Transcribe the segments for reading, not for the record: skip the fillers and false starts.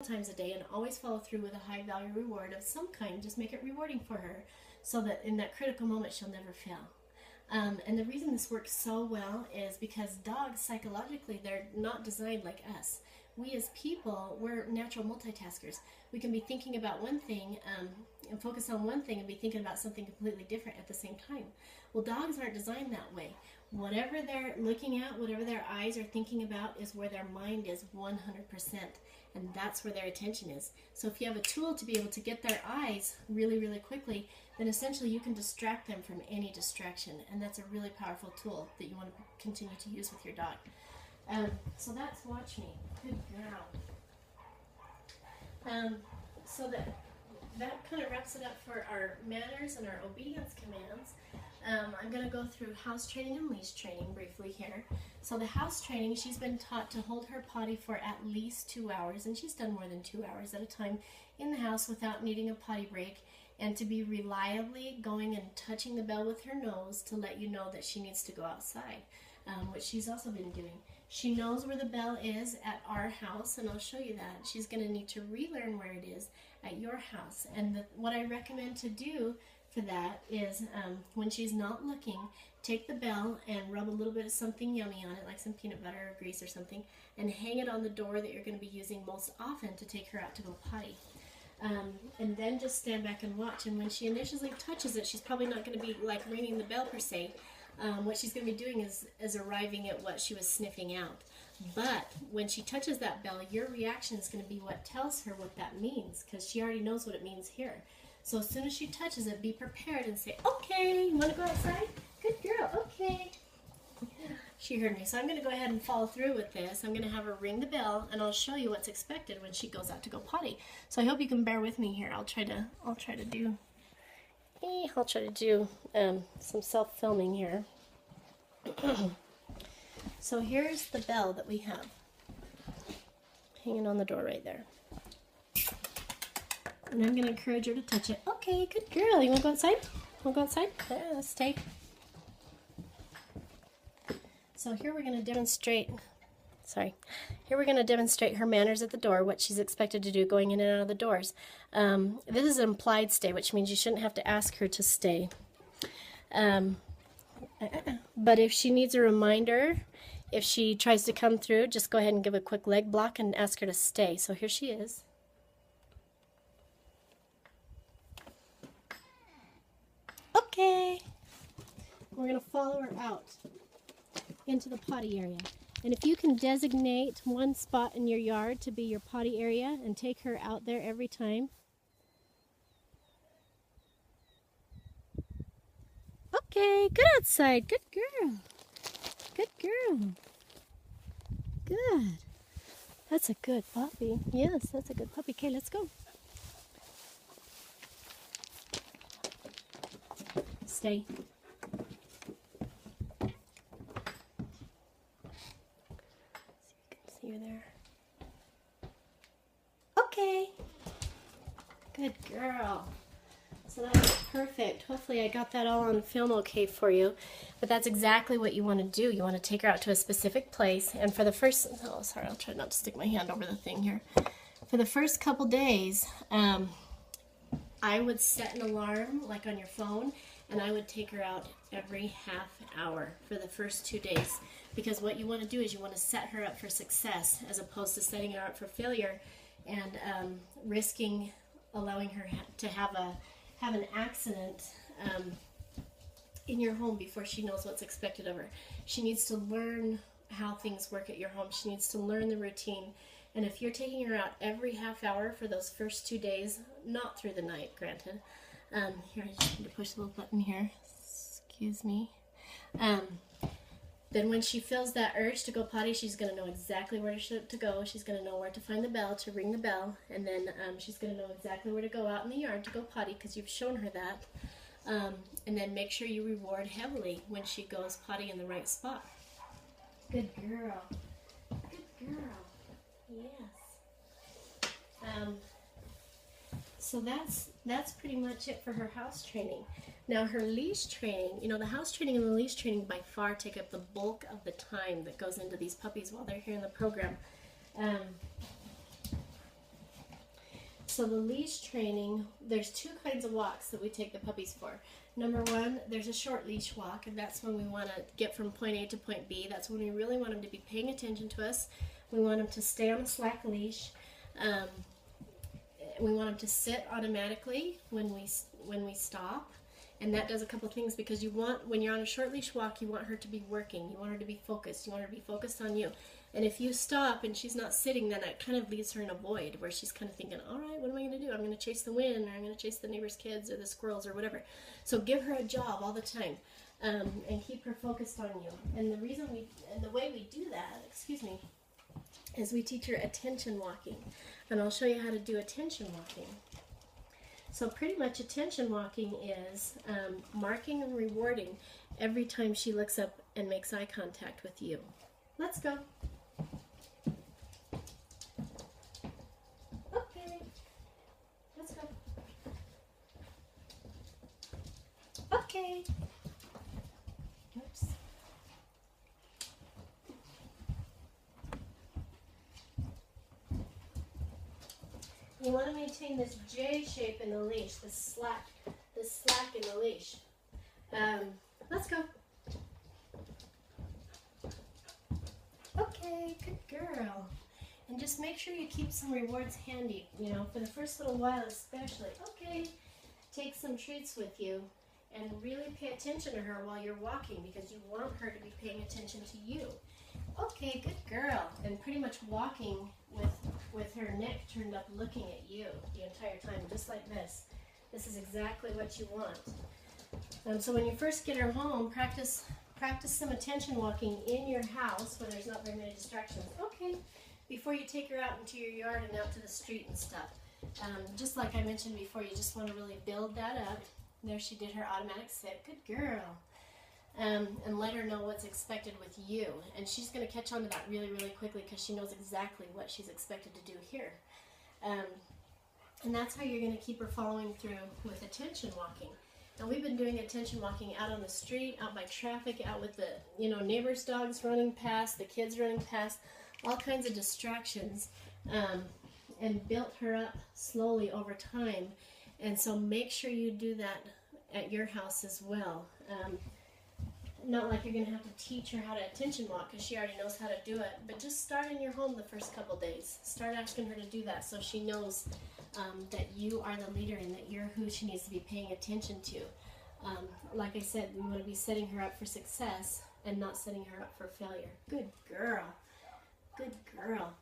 times a day and always follow through with a high value reward of some kind. Just make it rewarding for her so that in that critical moment she'll never fail. And the reason this works so well is because dogs psychologically, they're not designed like us. We as people, we're natural multitaskers. We can be thinking about one thing and focus on one thing and be thinking about something completely different at the same time. Well, dogs aren't designed that way. Whatever they're looking at, whatever their eyes are thinking about is where their mind is 100%. And that's where their attention is. So if you have a tool to be able to get their eyes really, really quickly, then essentially you can distract them from any distraction. And that's a really powerful tool that you want to continue to use with your dog. So that's Watch Me. Good girl. So that kind of wraps it up for our manners and our obedience commands. I'm going to go through house training and leash training briefly here. So the house training, she's been taught to hold her potty for at least 2 hours, and she's done more than 2 hours at a time in the house without needing a potty break, and to be reliably going and touching the bell with her nose to let you know that she needs to go outside, which she's also been doing. She knows where the bell is at our house, and I'll show you that. She's going to need to relearn where it is at your house. And what I recommend to do for that is when she's not looking, take the bell and rub a little bit of something yummy on it, like some peanut butter or grease or something, and hang it on the door that you're going to be using most often to take her out to go potty. And then just stand back and watch. And when she initially touches it, she's probably not going to be like ringing the bell per se. What she's going to be doing is arriving at what she was sniffing out. But when she touches that bell, your reaction is going to be what tells her what that means, because she already knows what it means here. So as soon as she touches it, be prepared and say, okay, you want to go outside? Good girl, okay. She heard me, so I'm going to go ahead and follow through with this. I'm going to have her ring the bell, and I'll show you what's expected when she goes out to go potty. So I hope you can bear with me here. I'll try to do some self-filming here. So here's the bell that we have hanging on the door right there. And I'm going to encourage her to touch it. Okay, good girl. You want to go outside? Want to go outside? Yeah, stay. So here we're going to demonstrate, her manners at the door, what she's expected to do going in and out of the doors. This is an implied stay, which means you shouldn't have to ask her to stay. But if she needs a reminder, if she tries to come through, just go ahead and give a quick leg block and ask her to stay. So here she is. Okay. We're going to follow her out into the potty area. And if you can designate one spot in your yard to be your potty area and take her out there every time. Okay, good outside. Good girl. Good girl. Good. That's a good puppy. Yes, that's a good puppy. Okay, let's go. Stay. See you there. Okay. Good girl. So that was perfect. Hopefully I got that all on film okay for you. But that's exactly what you want to do. You want to take her out to a specific place. And for the first, oh sorry, I'll try not to stick my hand over the thing here. For the first couple days, I would set an alarm like on your phone, and I would take her out every half hour for the first 2 days. Because what you want to do is you want to set her up for success as opposed to setting her up for failure and risking allowing her to have an accident in your home before she knows what's expected of her. She needs to learn how things work at your home. She needs to learn the routine. And if you're taking her out every half hour for those first 2 days, not through the night, granted. Here, I just need to push the little button here. Excuse me. Then when she feels that urge to go potty, she's going to know exactly where to go. She's going to know where to find the bell, to ring the bell. And then she's going to know exactly where to go out in the yard to go potty because you've shown her that. And then make sure you reward heavily when she goes potty in the right spot. Good girl. Good girl. Yes. So that's pretty much it for her house training. Now her leash training, you know, the house training and the leash training by far take up the bulk of the time that goes into these puppies while they're here in the program. So the leash training, there's two kinds of walks that we take the puppies for. Number one, there's a short leash walk, and that's when we want to get from point A to point B. That's when we really want them to be paying attention to us. We want them to stay on a slack leash. We want them to sit automatically when we stop. And that does a couple things, because you want, when you're on a short leash walk, you want her to be working. You want her to be focused. You want her to be focused on you. And if you stop and she's not sitting, then that kind of leaves her in a void where she's kind of thinking, all right, what am I going to do? I'm going to chase the wind, or I'm going to chase the neighbor's kids or the squirrels or whatever. So give her a job all the time, and keep her focused on you. And the way we do that, is we teach her attention walking. And I'll show you how to do attention walking. So pretty much attention walking is marking and rewarding every time she looks up and makes eye contact with you. Let's go. Okay. Let's go. Okay. Oops. You want to maintain this J shape in the leash, this slack in the leash. Let's go. Okay, good girl. And just make sure you keep some rewards handy, you know, for the first little while especially. Okay, take some treats with you and really pay attention to her while you're walking, because you want her to be paying attention to you. Okay, good girl. And pretty much walking with her neck turned up looking at you the entire time, just like this. This is exactly what you want. So when you first get her home, practice some attention walking in your house where there's not very many distractions. Okay, before you take her out into your yard and out to the street and stuff. Just like I mentioned before, you just want to really build that up. There she did her automatic sit. Good girl. And let her know what's expected with you. And she's going to catch on to that really, really quickly, because she knows exactly what she's expected to do here. And that's how you're going to keep her following through with attention walking. And we've been doing attention walking out on the street, out by traffic, out with the neighbors' dogs running past, the kids running past, all kinds of distractions, and built her up slowly over time. And so make sure you do that at your house as well. Not like you're going to have to teach her how to attention walk, because she already knows how to do it, but just start in your home the first couple days. Start asking her to do that so she knows that you are the leader and that you're who she needs to be paying attention to. Like I said, we want to be setting her up for success and not setting her up for failure. Good girl. Good girl.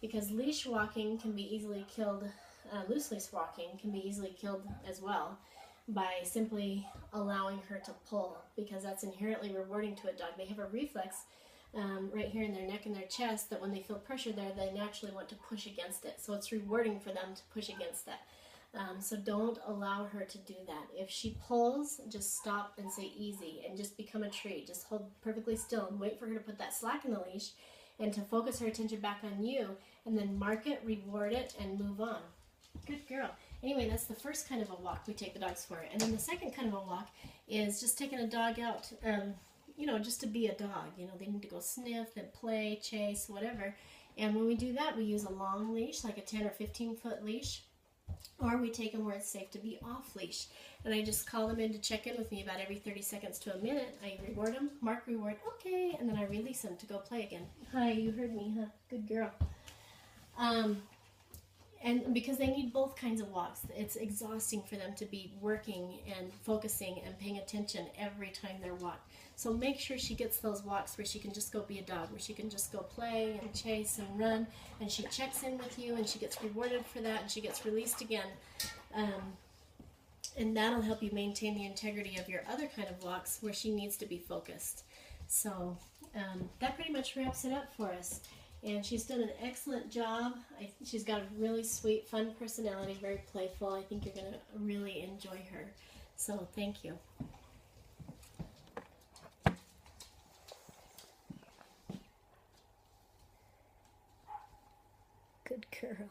Because leash walking can be easily killed, loose leash walking can be easily killed as well, by simply allowing her to pull, because that's inherently rewarding to a dog. They have a reflex right here in their neck and their chest that when they feel pressure there, they naturally want to push against it. So it's rewarding for them to push against that. So don't allow her to do that. If she pulls, just stop and say easy, and just become a tree. Just hold perfectly still and wait for her to put that slack in the leash and to focus her attention back on you, and then mark it, reward it, and move on. Good girl. Anyway, that's the first kind of a walk we take the dogs for. And then the second kind of a walk is just taking a dog out, just to be a dog. They need to go sniff, then play, chase, whatever. And when we do that, we use a long leash, like a 10 or 15-foot leash, or we take them where it's safe to be off leash. And I just call them in to check in with me about every 30 seconds to a minute. I reward them, mark reward, okay, and then I release them to go play again. Hi, you heard me, huh? Good girl. And because they need both kinds of walks, it's exhausting for them to be working and focusing and paying attention every time they're walked. So make sure she gets those walks where she can just go be a dog, where she can just go play and chase and run, and she checks in with you and she gets rewarded for that and she gets released again. And that'll help you maintain the integrity of your other kind of walks where she needs to be focused. So that pretty much wraps it up for us. And she's done an excellent job. She's got a really sweet, fun personality, very playful. I think you're going to really enjoy her. So thank you. Good girl.